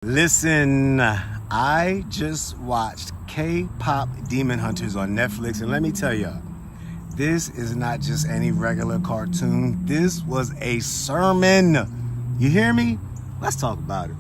Listen, I just watched K-pop Demon Hunters on Netflix, and let me tell y'all, this is not just any regular cartoon. This was a sermon. You hear me? Let's talk about it.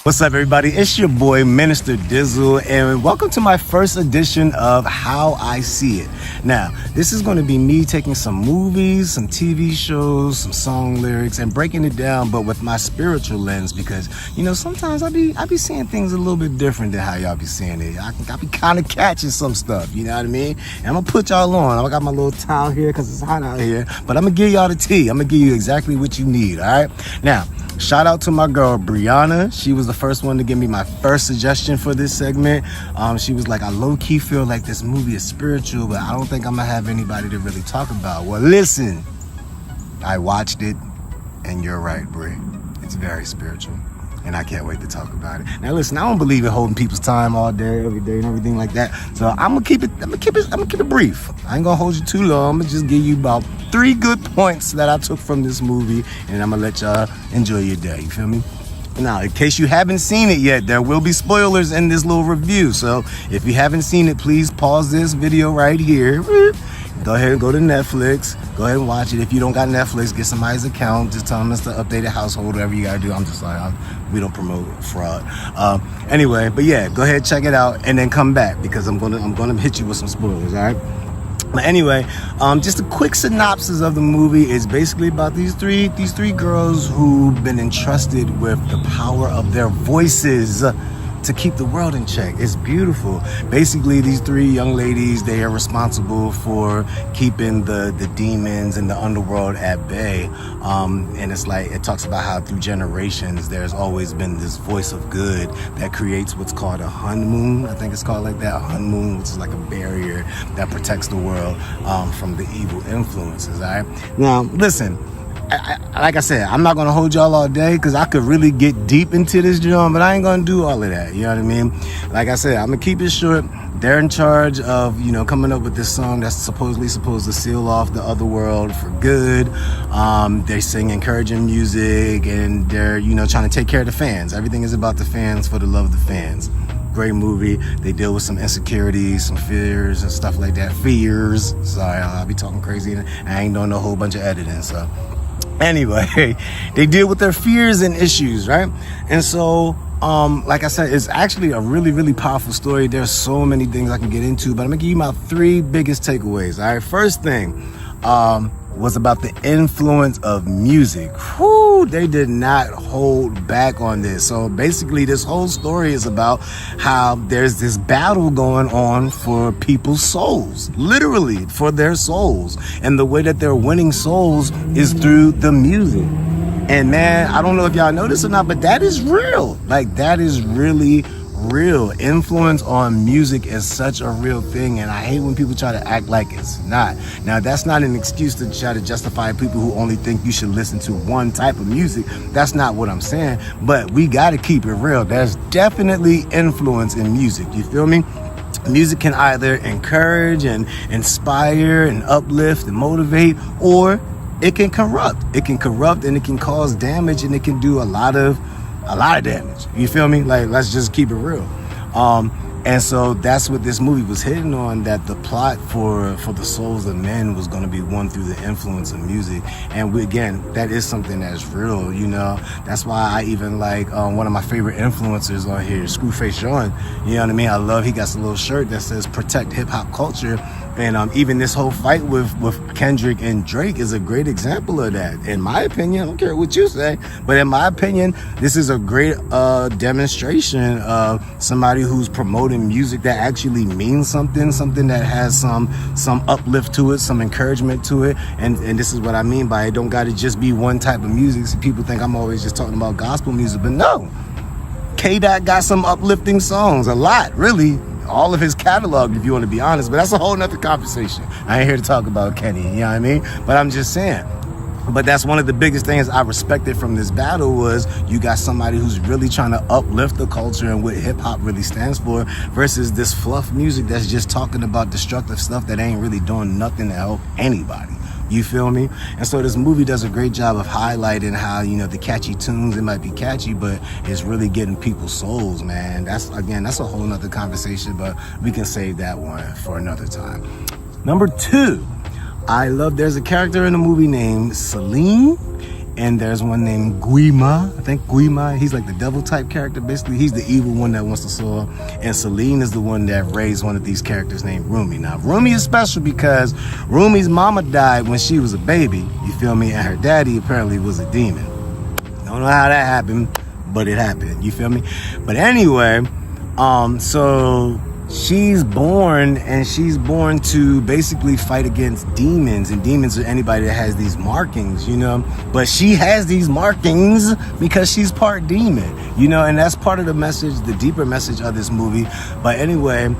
What's up, everybody? It's your boy, Minister Dizzle, and welcome to my first edition of How I See It. Now, this is going to be me taking some movies, some TV shows, some song lyrics, and breaking it down, but with my spiritual lens, because, you know, sometimes I be seeing things a little bit different than how y'all be seeing it. I be kind of catching some stuff, you know what I mean? And I'm going to put y'all on. I got my little towel here because it's hot out here, but I'm going to give y'all the tea. I'm going to give you exactly what you need, all right? Now, shout out to my girl, Brianna. She was the first one to give me my first suggestion for this segment. She was like, I low-key feel like this movie is spiritual, but I don't think I'm gonna have anybody to really talk about. Well, listen, I watched it, and you're right, Bri. It's very spiritual, and I can't wait to talk about it. Now, listen, I don't believe in holding people's time all day, every day, and everything like that. So I'm gonna keep it brief. I ain't gonna hold you too long. I'm gonna just give you about 3 good points that I took from this movie, and I'm gonna let y'all enjoy your day. You feel me? Now, in case you haven't seen it yet, there will be spoilers in this little review. So if you haven't seen it, please pause this video right here. Go ahead and go to Netflix. Go ahead and watch it. If you don't got Netflix, get somebody's account. Just tell them it's the updated household, whatever you gotta do. I'm just like, we don't promote fraud. Anyway, but yeah, go ahead, check it out, and then come back because I'm gonna hit you with some spoilers. All right. But anyway, just a quick synopsis of the movie is basically about these three girls who've been entrusted with the power of their voices to keep the world in check. It's beautiful. Basically, these 3 young ladies, they are responsible for keeping the demons and the underworld at bay. And it's like, it talks about how through generations, there's always been this voice of good that creates what's called a Hunmoon. I think it's called like that, a Hunmoon, which is like a barrier that protects the world from the evil influences, all right? Now, listen, like I said, I'm not going to hold y'all all day because I could really get deep into this drum, but I ain't going to do all of that. You know what I mean? Like I said, I'm going to keep it short. They're in charge of, you know, coming up with this song that's supposed to seal off the other world for good. They sing encouraging music, and they're, you know, trying to take care of the fans. Everything is about the fans for the love of the fans. Great movie. They deal with some insecurities, some fears and stuff like that. Fears. Sorry, I'll be talking crazy. I ain't doing a whole bunch of editing, so. Anyway, they deal with their fears and issues, right? And so, like I said, it's actually a really, really powerful story. There's so many things I can get into, but I'm gonna give you my 3 biggest takeaways. All right, first thing was about the influence of music. Whew, they did not hold back on this. So basically, this whole story is about how there's this battle going on for people's souls, literally for their souls. And the way that they're winning souls is through the music. And man, I don't know if y'all know this or not, but that is real. Like, that is really real. Influence on music is such a real thing, and I hate when people try to act like it's not. Now, that's not an excuse to try to justify people who only think you should listen to one type of music. That's not what I'm saying, but we got to keep it real. There's definitely influence in music. You feel me? Music can either encourage and inspire and uplift and motivate, or it can corrupt. It can corrupt, and it can cause damage, and it can do a lot of damage. You feel me? Like, let's just keep it real. And so that's what this movie was hitting on, that the plot for the souls of men was going to be won through the influence of music. And again, that is something that's real, you know. That's why I even like one of my favorite influencers on here, Screwface Sean. You know what I mean? I love, he got a little shirt that says protect hip hop culture. And even this whole fight with Kendrick and Drake is a great example of that. In my opinion, I don't care what you say, but in my opinion, this is a great demonstration of somebody who's promoting music that actually means something that has some uplift to it, some encouragement to it. And this is what I mean by it. Don't got to just be one type of music. So people think I'm always just talking about gospel music, but no. K-Dot got some uplifting songs, a lot, really. All of his catalog, if you want to be honest, but that's a whole nother conversation. I ain't here to talk about Kenny, you know what I mean? But I'm just saying. But that's one of the biggest things I respected from this battle was you got somebody who's really trying to uplift the culture and what hip hop really stands for versus this fluff music that's just talking about destructive stuff that ain't really doing nothing to help anybody. You feel me? And so this movie does a great job of highlighting how, you know, the catchy tunes, it might be catchy, but it's really getting people's souls, man. That's a whole nother conversation, but we can save that one for another time. Number 2, there's a character in the movie named Celine, and there's one named Guima. I think Guima, he's like the devil type character. Basically, he's the evil one that wants the soul. And Celine is the one that raised one of these characters named Rumi. Now, Rumi is special because Rumi's mama died when she was a baby, you feel me? And her daddy apparently was a demon. Don't know how that happened, but it happened, you feel me? But anyway, so she's born to basically fight against demons, and demons are anybody that has these markings, you know, but she has these markings because she's part demon, you know, and that's part of the message, the deeper message of this movie. But anyway,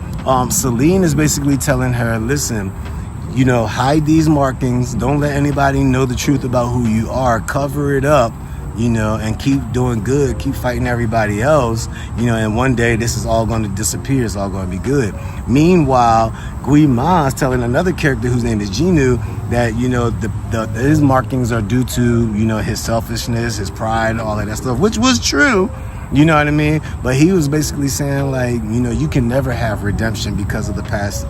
Celine is basically telling her, listen, you know, hide these markings, don't let anybody know the truth about who you are, cover it up, you know, and keep doing good, keep fighting everybody else, you know, and one day this is all going to disappear, it's all going to be good. Meanwhile, Guima is telling another character whose name is Genu that, you know, his markings are due to, you know, his selfishness, his pride, all of that stuff, which was true, you know what I mean? But he was basically saying, like, you know, you can never have redemption because of the past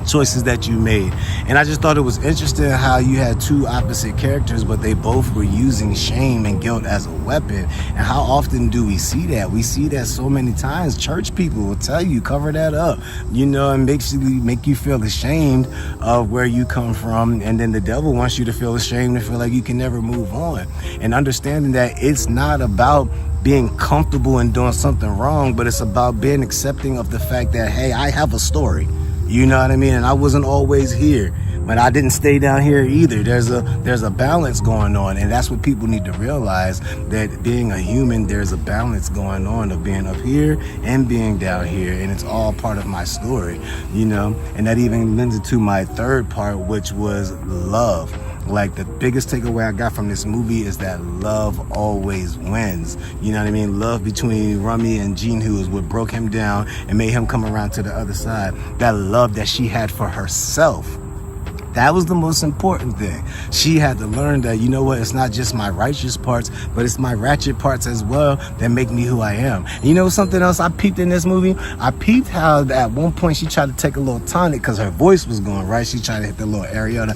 choices that you made. And I just thought it was interesting how you had two opposite characters, but they both were using shame and guilt as a weapon. And how often do we see that? We see that so many times. Church people will tell you, cover that up, you know, and basically make you feel ashamed of where you come from. And then the devil wants you to feel ashamed and feel like you can never move on. And understanding that it's not about being comfortable and doing something wrong, but it's about being accepting of the fact that, hey, I have a story. You know what I mean? And I wasn't always here, but I didn't stay down here either. There's a balance going on, and that's what people need to realize, that being a human, there's a balance going on of being up here and being down here, and it's all part of my story, you know? And that even lends it to my third part, which was love. Like, the biggest takeaway I got from this movie is that love always wins. You know what I mean? Love between Rumi and Genu is what broke him down and made him come around to the other side. That love that she had for herself, that was the most important thing. She had to learn that, you know what, it's not just my righteous parts, but it's my ratchet parts as well that make me who I am. And you know something else I peeped in this movie? I peeped how at one point she tried to take a little tonic because her voice was going, right? She tried to hit the little area,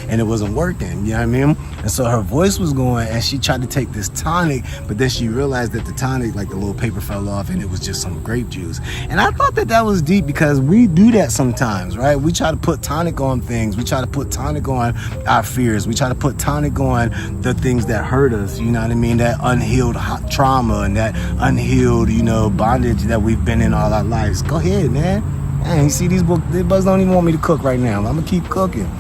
and it wasn't working, you know what I mean? And so her voice was going, and she tried to take this tonic, but then she realized that the tonic, like the little paper fell off, and it was just some grape juice. And I thought that that was deep, because we do that sometimes, right? We try to put tonic on things. We try to put tonic on our fears. We try to put tonic on the things that hurt us, you know what I mean? That unhealed trauma and that unhealed, you know, bondage that we've been in all our lives. Go ahead, man. Man, you see these bugs don't even want me to cook right now. I'm gonna keep cooking.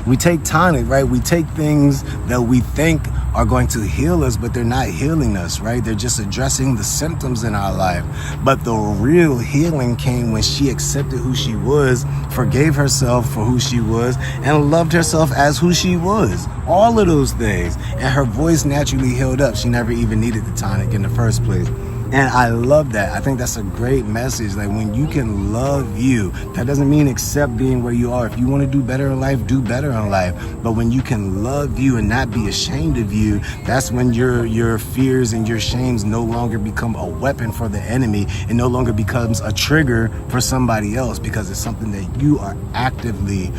We take tonic, right? We take things that we think are going to heal us, but they're not healing us, right? They're just addressing the symptoms in our life. But the real healing came when she accepted who she was, forgave herself for who she was, and loved herself as who she was. All of those things. And her voice naturally healed up. She never even needed the tonic in the first place. And I love that. I think that's a great message. Like, when you can love you, that doesn't mean accept being where you are. If you want to do better in life, do better in life. But when you can love you and not be ashamed of you, that's when your fears and your shames no longer become a weapon for the enemy. It no longer becomes a trigger for somebody else, because it's something that you are actively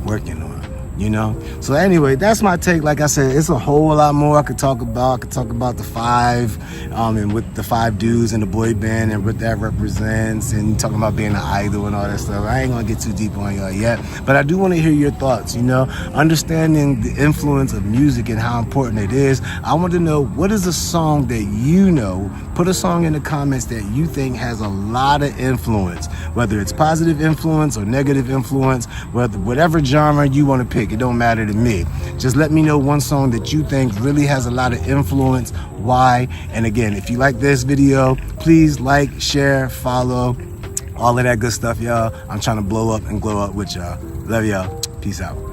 working on. You know? So anyway, that's my take. Like I said, it's a whole lot more I could talk about. I could talk about the five, and with the 5 dudes in the boy band and what that represents, and talking about being an idol and all that stuff. I ain't gonna get too deep on y'all yet, but I do want to hear your thoughts, you know? Understanding the influence of music and how important it is. I want to know, what is a song that you know? Put a song in the comments that you think has a lot of influence, whether it's positive influence or negative influence, whatever genre you want to pick. It don't matter to me. Just let me know one song that you think really has a lot of influence, why. And again, if you like this video, please like, share, follow, all of that good stuff, y'all. I'm trying to blow up and glow up with y'all. Love y'all. Peace out.